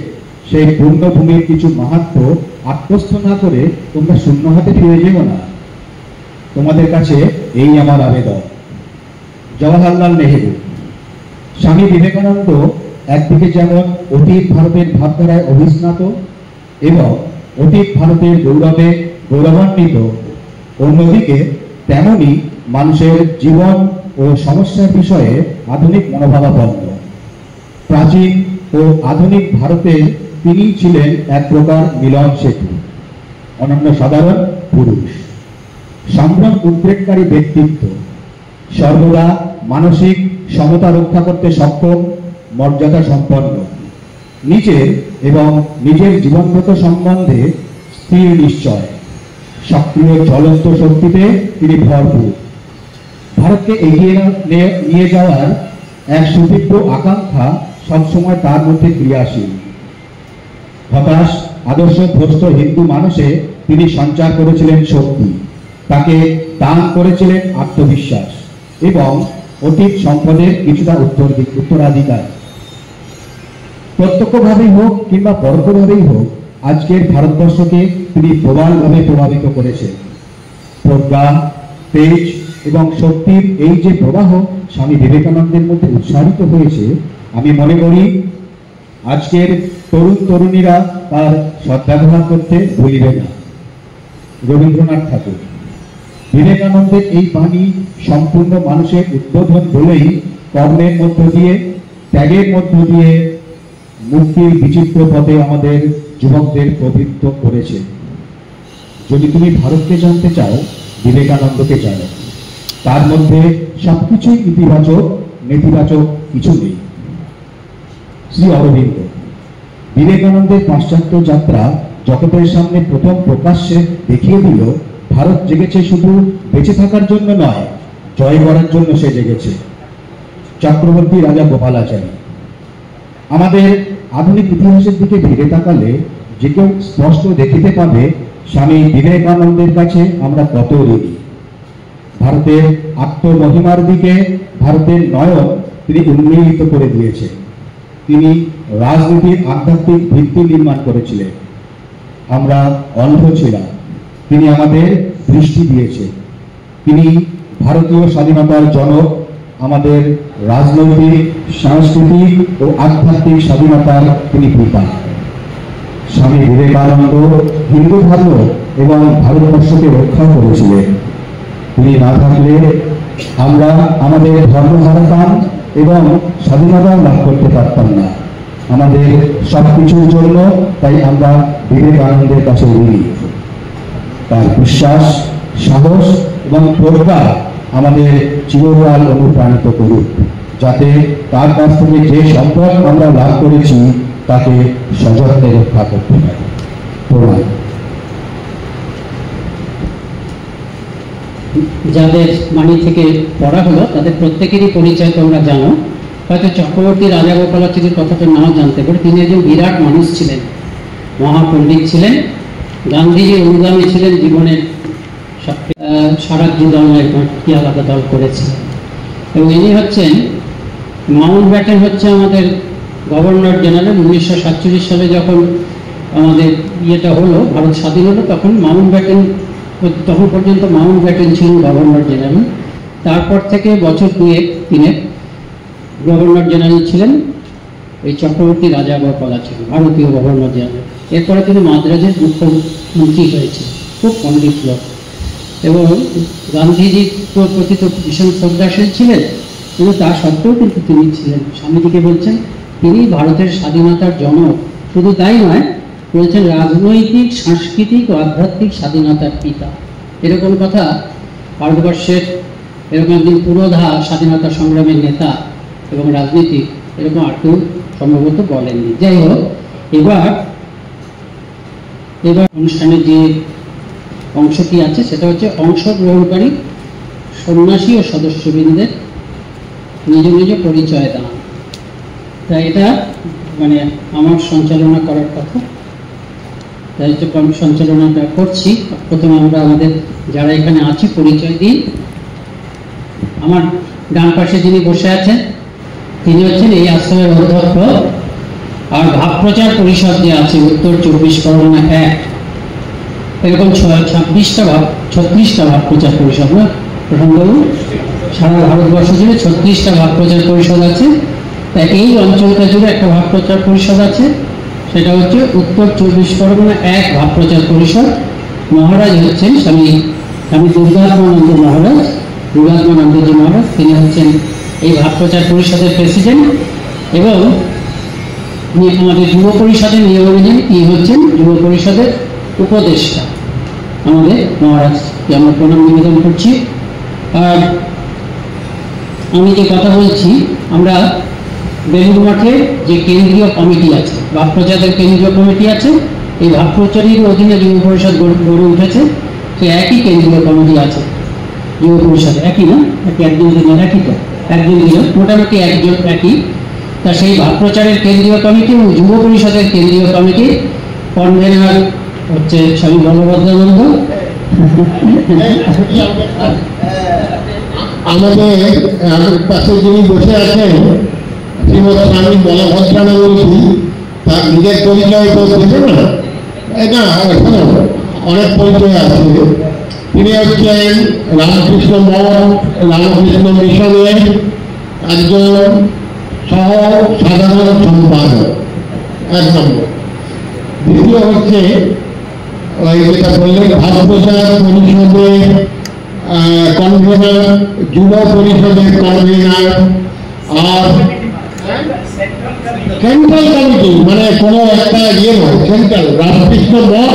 সেই পূর্ণভূমির কিছু মাহাত্ম্য আত্মস্থ না করে তোমরা শূন্য হাতে ফিরে যেও না। তোমাদের কাছে এই আমার আবেদন। জওহরলাল নেহেরু। স্বামী বিবেকানন্দ একদিকে যেমন অতীত ভারতের ভাবধারায় অভিস্নাত এবং অতীত ভারতের গৌরবে গৌরবান্বিত, অন্যদিকে তেমনি মানুষের জীবন ও সমস্যার বিষয়ে আধুনিক মনোভাবাপন্ন। প্রাচীন ও আধুনিক ভারতে তিনি ছিলেন এক প্রকার মিলন সেতু, অনন্য সাধারণ পুরুষ, সম্ভ্রম উদ্রেককারী ব্যক্তিত্ব, সর্বদা মানসিক সমতা রক্ষা করতে সক্ষম, মর্যাদা সম্পন্ন, নিজের এবং নিজের জীবনগত সম্বন্ধে স্থির নিশ্চয়, সক্রিয় জ্বলন্ত শক্তিতে তিনি ভরপুর। ভারতকে এগিয়ে নিয়ে যাওয়ার এক সুতীব্র আকাঙ্ক্ষা সবসময় তার মধ্যে ক্রিয়াশীল। হতাশ আদর্শভ্রষ্ট হিন্দু মানুষে তিনি সঞ্চার করেছিলেন শক্তি, তাকে দান করেছিলেন আত্মবিশ্বাস এবং অতীত সম্পদের কিছুটা উত্তরাধিকার। প্রত্যক্ষভাবেই হোক কিংবা পরোক্ষভাবেই হোক, আজকের ভারতবর্ষকে তিনি প্রবলভাবে প্রভাবিত করেছেন। প্রজ্ঞা, তেজ এবং শক্তির এই যে প্রবাহ স্বামী বিবেকানন্দের মধ্যে উৎসারিত হয়েছে, আমি মনে করি আজকের তরুণ তরুণীরা তার সদ্ব্যবহার করতে ভুলিবে না। রবীন্দ্রনাথ ঠাকুর। বিবেকানন্দের এই বাণী সম্পূর্ণ মানুষের উদ্বোধন বলেই কর্মের মধ্য দিয়ে, ত্যাগের মধ্য দিয়ে মুক্তির বিচিত্র পথে আমাদের যুবকদের প্রবৃত্ত করেছে। যদি তুমি ভারতকে জানতে চাও, বিবেকানন্দকে জানো। তার মধ্যে সবকিছুই ইতিবাচক, নেতিবাচক কিছু নেই। শ্রী অরবিন্দ। বিবেকানন্দের পাশ্চাত্য যাত্রা জগতের সামনে প্রথম প্রকাশ্যে দেখিয়ে দিল, ভারত জেগেছে শুধু বেঁচে থাকার জন্য নয়, জয় করার জন্য সে জেগেছে। চক্রবর্তী রাজা গোপালাচারী। আমাদের আধুনিক ইতিহাসের দিকে ফিরে তাকালে যে কেউ স্পষ্ট দেখিতে পাবে স্বামী বিবেকানন্দের কাছে আমরা কত ঋণী। ভারতের আত্মমহিমার দিকে ভারতের নয়ন তিনি উন্মীলিত করে দিয়েছেন। তিনি রাজনীতির আধ্যাত্মিক ভিত্তি নির্মাণ করেছিলেন। আমরা অন্ধ ছিলাম, তিনি আমাদের দৃষ্টি দিয়েছেন। তিনি ভারতীয় স্বাধীনতার জনক, আমাদের রাজনৈতিক, সাংস্কৃতিক ও আধ্যাত্মিক স্বাধীনতার তিনি পিতা। স্বামী বিবেকানন্দ হিন্দু ধর্ম এবং ভারতবর্ষকে রক্ষা করেছিলেন। তিনি না থাকলে আমরা আমাদের ধর্ম হারাতাম এবং স্বাধীনতা লাভ করতে পারতাম না। আমাদের সবকিছুর জন্য তাই আমরা বিবেকানন্দের কাছে ঋণী। তার বিশ্বাস, সাহস এবং প্রজ্ঞা আমাদের চিরকাল অনুপ্রাণিত করুক, যাতে তার কাছ থেকে যে সম্পদ আমরা লাভ করেছি তাকে সযত্নে রক্ষা করতে পারি। প্রণাম। যাদের বাণী থেকে পড়া হলো তাদের প্রত্যেকেরই পরিচয় তোমরা জানো। হয়তো চক্রবর্তী রাজাগোপালাচারীর কথাটা নাও জানতে পারে। তিনি একজন বিরাট মানুষ ছিলেন, মহাপণ্ডিত ছিলেন, গান্ধীজির অনুগামী ছিলেন, জীবনের স্বরাজ্য দল নয় কি আলাদা দল করেছিলেন। এবং ইনি হচ্ছেন মাউন্ট ব্যাটেন, হচ্ছে আমাদের গভর্নর জেনারেল। 1947 সালে যখন আমাদের ইয়েটা হলো, ভারত স্বাধীন হলো, তখন মাউন্ট ব্যাটেন, তখন পর্যন্ত মাউন্ট ব্যাটেন ছিলেন গভর্নর জেনারেল। তারপর থেকে বছর তিনেক গভর্নর জেনারেল ছিলেন এই চক্রবর্তী রাজাগোপালাচারী, ভারতীয় গভর্নর জেনারেল। এরপরে তিনি মাদ্রাজের মুখ্যমন্ত্রী হয়েছেন, খুব পণ্ডিত লোক। এবং গান্ধীজির প্রতি তো ভীষণ শ্রদ্ধাশীল ছিলেন, কিন্তু তা সত্ত্বেও কিন্তু তিনি ছিলেন, স্বামীজিকে বলছেন তিনি ভারতের স্বাধীনতার জনক। শুধু তাই নয়, বলছেন রাজনৈতিক, সাংস্কৃতিক ও আধ্যাত্মিক স্বাধীনতার পিতা। এরকম কথা ভারতবর্ষের এরকম একজন পুরোধা স্বাধীনতা সংগ্রামের নেতা এবং রাজনীতিক এরকম আর কেউ সম্ভবত বলেননি। যাই হোক, এবার অনুষ্ঠানের যে অংশটি আছে সেটা হচ্ছে অংশগ্রহণকারী সন্ন্যাসী ও সদস্যবৃন্দের নিজ নিজ পরিচয় দান। তাই এটা মানে আমার সঞ্চালনা করার কথা, তাই হচ্ছে সঞ্চালনাটা করছি। প্রথমে আমরা আমাদের যারা এখানে আছি পরিচয় দিই। আমার ডান পাশে যিনি বসে আছেন তিনি হচ্ছেন এই আশ্রমের অধ্যক্ষ। আর ভাব প্রচার পরিষদ যে আছে উত্তর 24 পরগনা 1, এরকম 36টা ভাব প্রচার পরিষদ, না প্রসঙ্গবাবু? সারা ভারতবর্ষ জুড়ে 36টা ভাব প্রচার পরিষদ আছে। তাই এই অঞ্চলটা জুড়ে একটা ভাব প্রচার পরিষদ আছে, সেটা হচ্ছে উত্তর 24 পরগনা 1 ভাব প্রচার পরিষদ। মহারাজ হচ্ছেন স্বামী দুর্গাত্মানন্দ মহারাজ, দুর্গাত্মানন্দজি মহারাজ। তিনি হচ্ছেন এই ভাব প্রচার পরিষদের প্রেসিডেন্ট। এবং আমাদের যুব পরিষদের নিয়ম অনুযায়ী তিনি হচ্ছেন যুব পরিষদের উপদেষ্টা। আমাদের মহারাজকে আমরা প্রণাম নিবেদন করছি। আর আমি যে কথা বলছি, আমরা বেলুড় মাঠে যে কেন্দ্রীয় কমিটি আছে, ভাব প্রচারের কেন্দ্রীয় কমিটি আছে, এই ভাব প্রচারের অধীনে যুব পরিষদ গড়ে উঠেছে। সে একই কেন্দ্রীয় কমিটি আছে যুব পরিষদে, একই না? একজন দিনের একই তো, একজন দিন মোটামুটি একজন একই। তা সেই ভাব প্রচারের কেন্দ্রীয় কমিটি এবং যুব পরিষদের কেন্দ্রীয় কমিটি কনভেনার হচ্ছে স্বামী বলভদ্রানন্দ। আমাদের পাশে যিনি বসে আছেন শ্রীমৎ স্বামী বলভদ্রানন্দজি, তার নিজের পরিচয় তো দেবেন না, এটা অনেক পরিচয় আছে। তিনি হচ্ছেন রামকৃষ্ণ মঠ, রামকৃষ্ণ মিশনের একজন সহ সাধারণ সম্পাদক, 1 নম্বর। দ্বিতীয় হচ্ছে ওই যেটা বললেন ভাব প্রচার পরিষদের কনভেনার, যুব পরিষদের কনভেনার, আর সেন্ট্রাল কমিটি, মানে কোনো একটা ইয়ে নয়, সেন্ট্রাল রামকৃষ্ণ মঠ।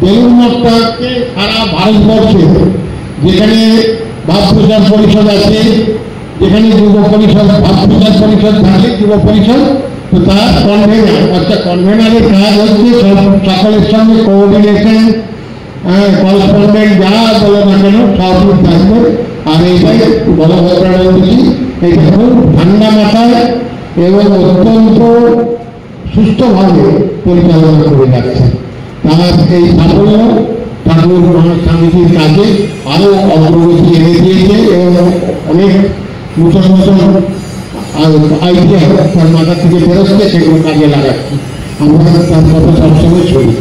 বেলুড় মঠটাকে সারা ভারতবর্ষে যেখানে ভাব প্রচার পরিষদ আছে, যেখানে যুব পরিষদ, ভাব প্রচার পরিষদ থাকে, যুব পরিষদ, তো তার কনভেনার, অর্থাৎ কনভেনারের কাজ হচ্ছে সকলের সঙ্গে কোঅর্ডিনেশন, করসপন্ডেন্ট যা বলো না কেন সব থাকবে। আর এইটাই বলভদ্রানন্দজি এটা খুব ঠান্ডা মাথায় এবং অত্যন্ত সুস্থভাবে পরিচালনা করে যাচ্ছে। তার এই সাফল্য ঠাকুর স্বামীজির কাজে আরও অগ্রগতি এনে দিয়েছে এবং অনেক নতুন নতুন আইডিয়া তার মাথা থেকে বেরোচ্ছে, সেগুলো কাজে লাগাচ্ছে। আমরা তার কথা সবসময় শুনি।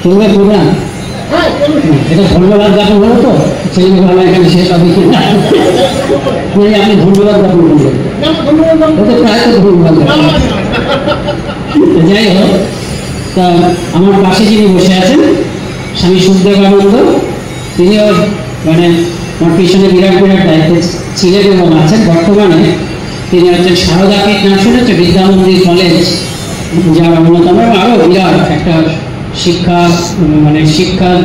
চলবে প্রোগ্রাম, এটা ধন্যবাদ জ্ঞাপন হলো তো, সেই ভালো এখানে শেষ হবে কি না? আপনি ধন্যবাদ জ্ঞাপন করবেন, প্রায় তো ধন্যবাদ। যাই হোক, তা আমার পাশে যিনি বসে আছেন স্বামী সুখদেবানন্দ, তিনিও মানে আমার পিছনে বিরাট বিরাট দায়িত্ব ছিলেন এবং আছেন। বর্তমানে তিনি হচ্ছেন সারদাপীঠ, নাম শুনেছে, বিদ্যামন্দির কলেজ, যার অন্যতম আরও বিরাট একটা শিক্ষা মানে শিক্ষার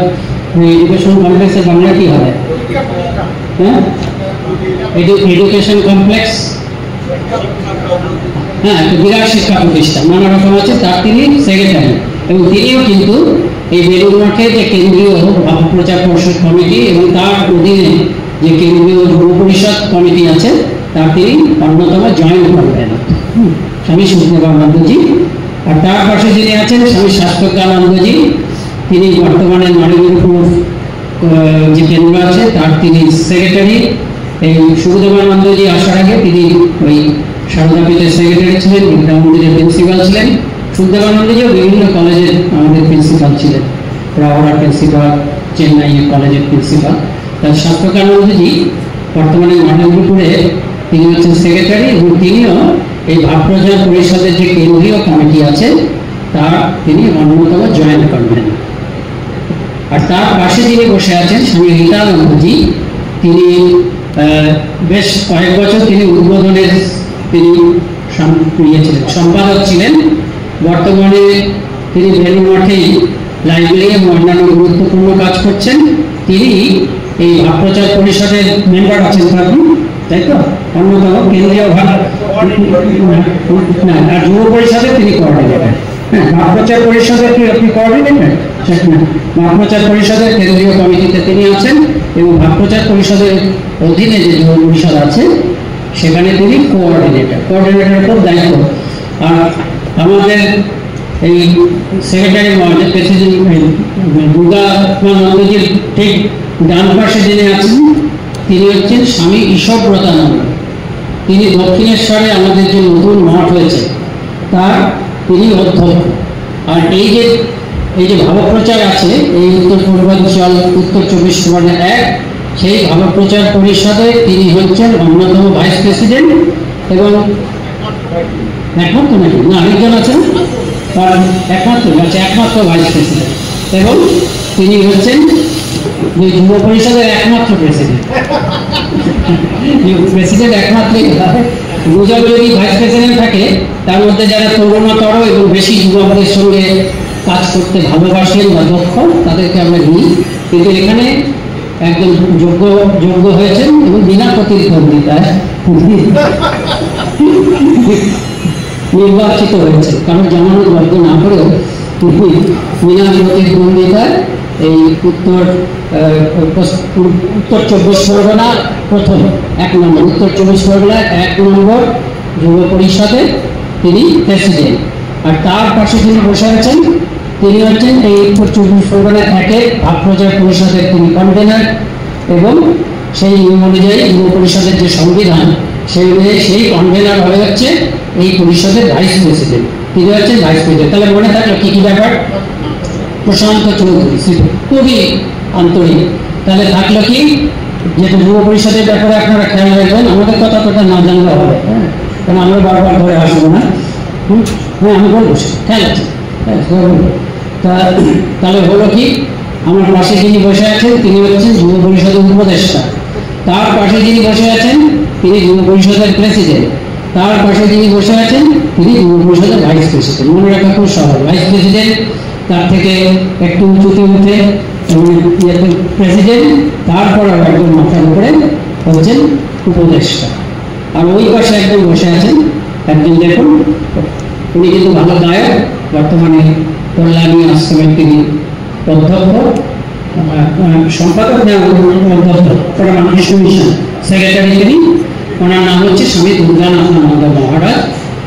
এডুকেশন কমপ্লেক্সের বাংলা কি হবে? হ্যাঁ, এডুকেশন কমপ্লেক্স, হ্যাঁ, একটা বিরাট শিক্ষা প্রতিষ্ঠান নানা রকম আছে, তার তিনি সেক্রেটারি। এবং তিনিও কিন্তু এই বেলুড় মঠে যে কেন্দ্রীয় ভাব প্রচার পরিষদ কমিটি এবং তার অধীনে যে কেন্দ্রীয় যুব পরিষদ কমিটি আছে তার তিনি অন্যতম জয়েন্ট কনভেনর স্বামী সুখদেবানন্দজি। আর তার পাশে যিনি আছেন স্বামী শাশ্বতানন্দজি, তিনি বর্তমানে নরেন্দ্রপুর যে কেন্দ্র আছে তার তিনি সেক্রেটারি। এই সুখদেবানন্দজি আসার আগে তিনি ওই সারদাপীঠের সেক্রেটারি ছিলেন, বিদ্যা মন্দিরের প্রিন্সিপাল ছিলেন। সুখদেবানন্দজিও বিভিন্ন কলেজের আমাদের প্রিন্সিপাল ছিলেন, রাওয়ার প্রিন্সিপাল, চেন্নাই কলেজের প্রিন্সিপাল। তার শাশ্বতানন্দজি বর্তমানে নরেন্দ্রপুরে তিনি হচ্ছেন সেক্রেটারি এবং তিনিও এই ভাবপ্রচার পরিষদের যে কেন্দ্রীয় কমিটি আছে তার তিনি অন্যতম জয়েন্ট কনভেনর। আর তার পাশে যিনি বসে আছেন স্বামী রীতানন্দজি, তিনি বেশ কয়েক বছর তিনি উদ্বোধনের তিনি সম্পাদক ছিলেন। বর্তমানে তিনি বেলুর মঠে লাইব্রেরি এবং অন্যান্য গুরুত্বপূর্ণ কাজ করছেন। তিনি এই ভাবপ্রচার পরিষদের মেম্বার আছেন, তাই তো অন্যতম কেন্দ্রীয় ভাব না, আর যুব পরিষদের তিনি কোঅর্ডিনেটর। হ্যাঁ, ভাবপ্রচার পরিষদের কি আপনি কোঅর্ডিনেটর? ভাবপ্রচার পরিষদের কেন্দ্রীয় কমিটিতে তিনি আছেন এবং ভাবপ্রচার পরিষদের অধীনে যে যুব পরিষদ আছে সেখানে তিনি কোঅর্ডিনেটরের খুব দায়িত্ব। আর আমাদের এই সেক্রেটারি মহারাজ প্রেসিডেন্ট দুর্গানন্দজির ঠিক ডান পাশে যিনি আছেন তিনি হচ্ছেন স্বামী ঈশ্বরব্রতানন্দ। তিনি দক্ষিণেশ্বরে আমাদের যে নতুন মঠ হয়েছে তার তিনি অধ্যক্ষ। আর এই যে ভাবপ্রচার আছে এই উত্তর পূর্বাঞ্চল উত্তর 24 পরগনা 1 সেই ভাবপ্রচার পরিষদে তিনি হচ্ছেন অন্যতম ভাইস প্রেসিডেন্ট এবং একমাত্র নাকি না আরেকজন আছেন একমাত্র ভাইস প্রেসিডেন্ট এবং তিনি হচ্ছেন যুব পরিষদের একমাত্র প্রেসিডেন্ট একমাত্রই দুজন যদি ভাইস প্রেসিডেন্ট থাকে তার মধ্যে যারা তরুণতর এবং বেশি যুবকদের সঙ্গে কাজ করতে ভালোবাসেন বা দক্ষ তাদেরকে আমরা নিই, কিন্তু এখানে একজন যোগ্য হয়েছেন এবং বিনা প্রতিদ্বন্দ্বিতায় নির্বাচিত হয়েছে, কারণ জামানত বাধ্য না করেও বিনা প্রতিদ্বন্দ্বিতায় এই উত্তর 24 পরগনা প্রথম 1 নম্বর উত্তর 24 পরগনার 1 নম্বর যুব পরিষদে তিনি প্রেসিডেন্ট। আর তার পাশে যিনি বসে আছেন তিনি হচ্ছেন এই উত্তর 24 পরগনার 1 ভাবপ্রচার পরিষদের তিনি কনভেনর এবং সেই নিয়ম অনুযায়ী যুব পরিষদের যে সংবিধান সেই অনুযায়ী সেই কনভেনর হয়ে হচ্ছে এই পরিষদের ভাইস প্রেসিডেন্ট। তিনি হচ্ছেন ভাইস প্রেসিডেন্ট। তাহলে মনে থাকলো কি কি ব্যাপার? প্রশান্ত চৌধুরী খুবই আন্তরিক। তাহলে থাকলো কি যেটা যুব পরিষদের ব্যাপারে আপনারা খেয়াল রাখবেন, আমাদের কথা না জানলে হবে, হ্যাঁ, কারণ আমরা বারবার ধরে আসবো না। হ্যাঁ, আমি বলবো খেয়াল আছে। তাহলে হলো কি আমার পাশে যিনি বসে আছেন তিনি হচ্ছেন যুব পরিষদের উপদেষ্টা, তার পাশে যিনি বসে আছেন তিনি যুব পরিষদের প্রেসিডেন্ট, তার পাশে যিনি বসে আছেন তিনি যুব পরিষদের ভাইস প্রেসিডেন্ট। মনে রাখা খুব সহজ, ভাইস প্রেসিডেন্ট তার থেকে একটু উঁচুতে উঠে প্রেসিডেন্ট, তারপর একজন মাথার উপরে হচ্ছেন উপদেষ্টা। আর ওই পাশে একজন বসে আছেন একজন দেখুন উনি কিন্তু ভালো গায়ক, বর্তমানে কল্যাণী আশ্রমের তিনি অধ্যক্ষ সম্পাদক অধ্যক্ষ রামকৃষ্ণ মিশন সেক্রেটারি তিনি। ওনার নাম হচ্ছে স্বামী দুর্গানন্দ মহারাজ।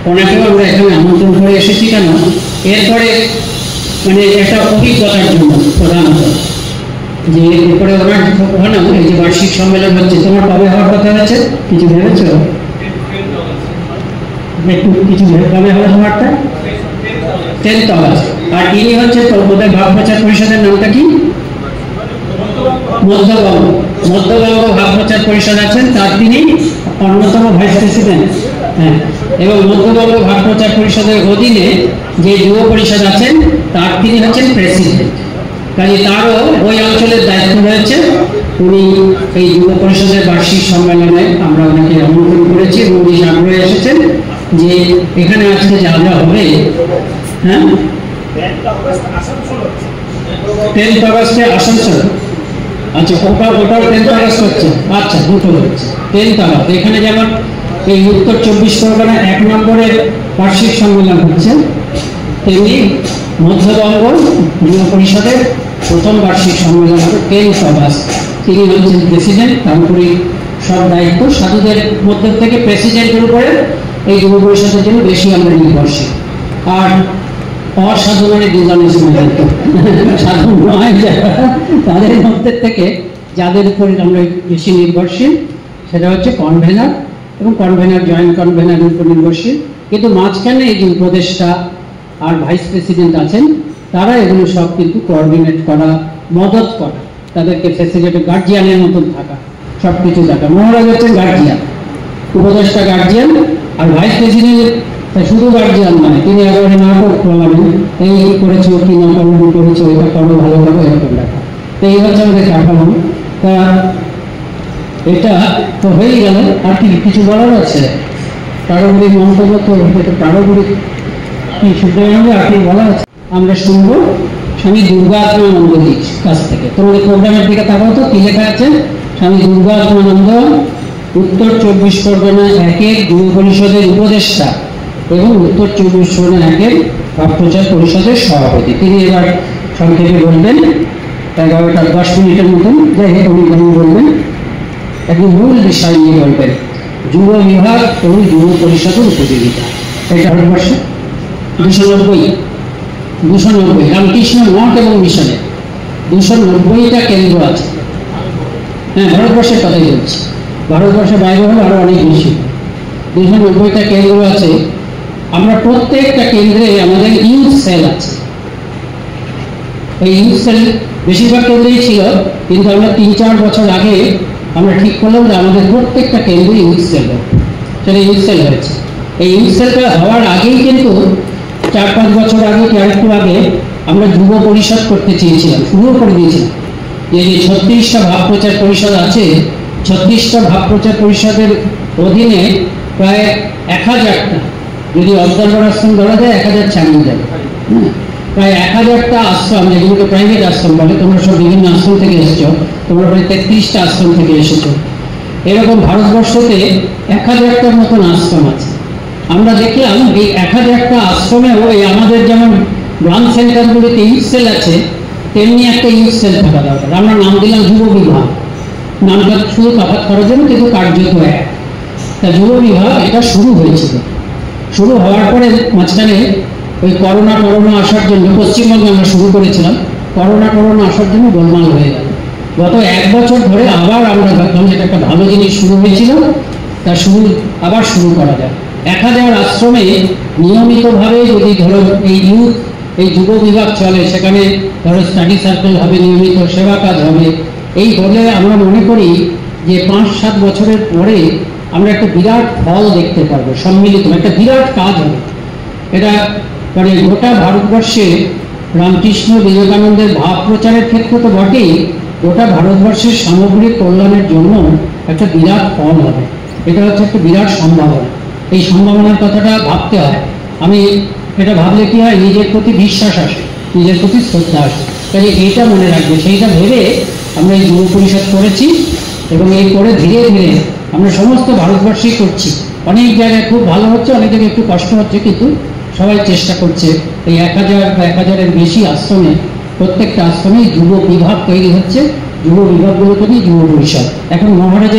ওনাকেও আমরা এখানে আমন্ত্রণ করে এসেছি কেন, এরপরে মানে একটা অভিজ্ঞতার জন্য প্রধানত যে এরপরে ওনার ওখানে এই যে বার্ষিক সম্মেলন হচ্ছে, তোমার কবে হওয়ার কথা আছে কিছু ভেবেছ? একটু কিছু কবে হবে তোমারটা? 10 অগাস্ট। আর ইনি হচ্ছে ওদের ভাবপ্রচার পরিষদের নামটা কি? মধ্যবঙ্গ ভাবপ্রচার পরিষদ আছেন, তার তিনি অন্যতম ভাইস প্রেসিডেন্ট। হ্যাঁ, এবং মধ্যবঙ্গ ভাবপ্রচার পরিষদের অধীনে যে যুব পরিষদ আছেন তার তিনি হচ্ছেন প্রেসিডেন্ট। কাজে তারও ওই অঞ্চলের দায়িত্ব রয়েছে। উনি এই যুব পরিষদের বার্ষিক সম্মেলনে আমরা ওনাকে আমন্ত্রণ করেছি এবং উনি আগ্রহে এসেছেন যে এখানে আজকে যা যা হবে। হ্যাঁ, 10 অগাস্টে আসানসোল। আচ্ছা, ওটাও 10 অগাস্ট হচ্ছে। আচ্ছা, দুটো হচ্ছে 10 অগাস্ট। এখানে যেমন এই উত্তর 24 পরগনা 1 নম্বরের বার্ষিক সম্মেলন হচ্ছে, তেমনি মধ্যবঙ্গ যুব পরিষদের প্রথম বার্ষিক সম্মেলন হবে 10 অগাস্ট। তিনি হচ্ছেন প্রেসিডেন্ট, তারপরে সব দায়িত্ব সাধুদের মধ্যে থেকে প্রেসিডেন্টের উপরে এই যুব পরিষদের জন্য বেশি আমরা নির্ভরশীল। আর অসাধু মানে দুজনের সাধু নয়, তাদের মধ্যে থেকে যাদের উপরে আমরা বেশি নির্ভরশীল সেটা হচ্ছে কনভেনার এবং কনভেনার, জয়েন্ট কনভেনারের উপর নির্ভরশীল। কিন্তু মাঝখানে এই যে উপদেষ্টা আর ভাইস প্রেসিডেন্ট আছেন, তারা এগুলো সব কিন্তু কোঅর্ডিনেট করা, মদত করা, তাদেরকে ফ্যাসিলিটি, গার্জিয়ানের মতন থাকা, সব কিছু থাকা। মহারাজ হচ্ছেন গার্জিয়ান, উপদেষ্টা গার্জিয়ান, আর ভাইস প্রেসিডেন্ট শুধু গার্জিয়ান মানে তিনি একেবারে নাটক বলাবেন, এই করেছো কি না করেছো, এটা করো, ভালো করো, এরকম দেখা। তো এই হচ্ছে আমাদের কাঠামো। তা এটা তো হয়েই গেল, আর কি কিছু বলার আছে? পারমাণবিক মন্তব্য তো পারমাণবিক কি শুদ্ধভাবে আর কি বলা আছে? আমরা শুনবো স্বামী দুর্গাত্মানন্দজির কাছ থেকে। তোমাদের প্রোগ্রামের দিকে তাকাও তো, কি লেখা আছে? স্বামী দুর্গাত্মানন্দ উত্তর 24 পরগনা 1-এর যুব পরিষদের উপদেষ্টা এবং উত্তর 24 পরগনা 1-এর ভাব প্রচার পরিষদের সভাপতি। তিনি এবার সংক্ষেপে বলবেন 11:10 মিনিটের মতন, যাই হোক উনি বলবেন একটি মূল বিষয় নিয়ে বলবেন, যুব বিভাগ এবং যুব পরিষদের উপযোগিতা। এটা ভারতবর্ষে 290 রামকৃষ্ণ মঠ এবং মিশনে 290টা কেন্দ্র আছে। হ্যাঁ, ভারতবর্ষের কথাই বলছি, ভারতবর্ষের বাইরে হলে আরো অনেক বেশি। 290টা কেন্দ্র আছে। আমরা প্রত্যেকটা কেন্দ্রে আমাদের ইউথ সেল আছে। এই ইউথ সেল বেশিরভাগ কেন্দ্রেই ছিল, কিন্তু আমরা 3-4 বছর আগে আমরা ঠিক করলাম যে আমাদের প্রত্যেকটা কেন্দ্রে ইউথ সেল হবে। সেটা ইউথ সেল হয়েছে। এই ইউথ সেলটা হওয়ার আগেই কিন্তু 4-5 বছর আগে কি আরেকটু আগে আমরা যুব পরিষদ করতে চেয়েছিলাম, শুরু করে দিয়েছিলাম। যে 36টা ভাব প্রচার পরিষদ আছে, 36টা ভাব প্রচার পরিষদের অধীনে প্রায় 1000টা, যদি অবজারভার আশ্রম ধরা যায় 1000 ছাড়িয়ে যাবে। প্রায় 1000টা আশ্রম, যেগুলোকে প্রাইভেট আশ্রম বলে, তোমরা সব বিভিন্ন আশ্রম থেকে এসেছো, তোমরা প্রায় 33টা আশ্রম থেকে এসেছো। এরকম ভারতবর্ষতে 1000টার মতন আশ্রম আছে। আমরা দেখলাম এই 1000টা আশ্রমেও এই আমাদের যেমন ব্রাঞ্চ সেন্টারগুলিতে ইউথ সেল আছে, তেমনি একটা ইউথ সেল থাকা দরকার। আমরা নাম দিলাম যুব বিভাগ, নামটা শুধু তফাৎ করার জন্য, কিন্তু কার্যত এক। তা যুব বিভাগ এটা শুরু হয়েছিল। শুরু হওয়ার পরে মাঝখানে ওই করোনা আসার জন্য পশ্চিমবঙ্গে আমরা শুরু করেছিলাম, করোনা আসার জন্য গোলমাল হয়ে গেল। গত 1 বছর ধরে আবার আমরা ভাবলাম যেটা একটা ভালো জিনিস শুরু হয়েছিল, তা আবার শুরু করা যায়। 1000 আশ্রমে নিয়মিতভাবে যদি ধরো এই যুব বিভাগ চলে, সেখানে ধরো স্টাডি সার্কেল হবে, নিয়মিত সেবা কাজ হবে। এই বলে আমরা মনে করি যে 5-7 বছরের পরে আমরা একটা বিরাট ফল দেখতে পারবো, সম্মিলিত একটা বিরাট কাজ হবে। এটা মানে গোটা ভারতবর্ষে রামকৃষ্ণ বিবেকানন্দের ভাব প্রচারের ক্ষেত্রে তো বটেই, গোটা ভারতবর্ষের সামগ্রিক কল্যাণের জন্য একটা বিরাট ফল হবে। এটা হচ্ছে একটা বিরাট সম্ভাবনা। এই সম্ভাবনার কথাটা ভাবতে হয়। আমি এটা ভাবলে কি হয়, নিজের প্রতি বিশ্বাস আসে, নিজের প্রতি শ্রদ্ধা আসে। তাই এইটা মনে রাখবে, সেইটা ভেবে আমরা এই যুব পরিষদ করেছি এবং এই করে ধীরে ধীরে আমরা সমস্ত ভারতবর্ষেই করছি। অনেক জায়গায় খুব ভালো হচ্ছে, অনেক জায়গায় একটু কষ্ট হচ্ছে, কিন্তু সবাই চেষ্টা করছে। এই 1000 বা 1000-এর বেশি আশ্রমে, প্রত্যেকটা আশ্রমেই যুব বিভাগ তৈরি হচ্ছে, যুব বিভাগগুলোকে নিয়ে যুব পরিষদ। এখন মহারাজ